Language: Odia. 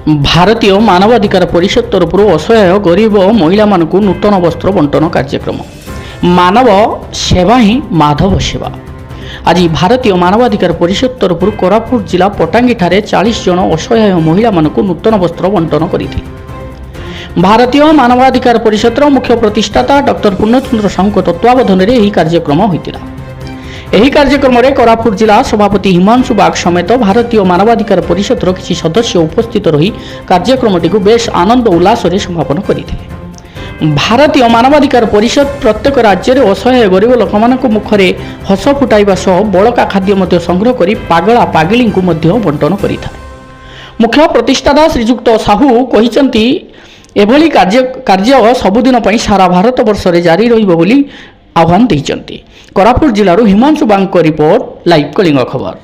ଭାରତୀୟ ମାନବାଧିକାର ପରିଷଦ ତରଫରୁ ଅସହାୟ ଗରିବ ମହିଳାମାନଙ୍କୁ ନୂତନ ବସ୍ତ୍ର ବଣ୍ଟନ କାର୍ଯ୍ୟକ୍ରମ। ମାନବ ସେବା ହିଁ ମାଧବ ସେବା। ଆଜି ଭାରତୀୟ ମାନବାଧିକାର ପରିଷଦ ତରଫରୁ କୋରାପୁଟ ଜିଲ୍ଲା ପଟାଙ୍ଗୀଠାରେ 40 ଜଣ ଅସହାୟ ମହିଳାମାନଙ୍କୁ ନୂତନ ବସ୍ତ୍ର ବଣ୍ଟନ କରିଥିଲେ। ଭାରତୀୟ ମାନବାଧିକାର ପରିଷଦର ମୁଖ୍ୟ ପ୍ରତିଷ୍ଠାତା ଡକ୍ଟର ପୂର୍ଣ୍ଣଚନ୍ଦ୍ର ସାହୁଙ୍କ ତତ୍ତ୍ୱାବଧାନରେ ଏହି କାର୍ଯ୍ୟକ୍ରମ ହୋଇଥିଲା। ଏହି କାର୍ଯ୍ୟକ୍ରମରେ କୋରାପୁଟ ଜିଲ୍ଲା ସଭାପତି ହିମାଂଶୁ ବାଗ ସମେତ ଭାରତୀୟ ମାନବାଧିକାର ପରିଷଦର କିଛି ସଦସ୍ୟ ଉପସ୍ଥିତ ରହି କାର୍ଯ୍ୟକ୍ରମଟିକୁ ବେଶ ଆନନ୍ଦ ଉଲ୍ଲାସରେ ସମାପନ କରିଥିଲେ। ଭାରତୀୟ ମାନବାଧିକାର ପରିଷଦ ପ୍ରତ୍ୟେକ ରାଜ୍ୟରେ ଅସହାୟ ଗରିବ ଲୋକମାନଙ୍କ ମୁଖରେ ହସ ଫୁଟାଇବା ସହ ବଳକା ଖାଦ୍ୟ ମଧ୍ୟ ସଂଗ୍ରହ କରି ପାଗଳା ପାଗଳିଙ୍କୁ ମଧ୍ୟ ବଣ୍ଟନ କରିଥାଏ। ମୁଖ୍ୟ ପ୍ରତିଷ୍ଠାତା ଶ୍ରୀଯୁକ୍ତ ସାହୁ କହିଛନ୍ତି, ଏଭଳି କାର୍ଯ୍ୟ ସବୁଦିନ ପାଇଁ ସାରା ଭାରତ ବର୍ଷରେ ଜାରି ରହିବ ବୋଲି ଆହ୍ୱାନ ଦେଇଛନ୍ତି। କୋରାପୁଟ ଜିଲ୍ଲାରୁ ହିମାଂଶୁ ବାଗଙ୍କ ରିପୋର୍ଟ, ଲାଇଭ୍ କଳିଙ୍ଗ ଖବର।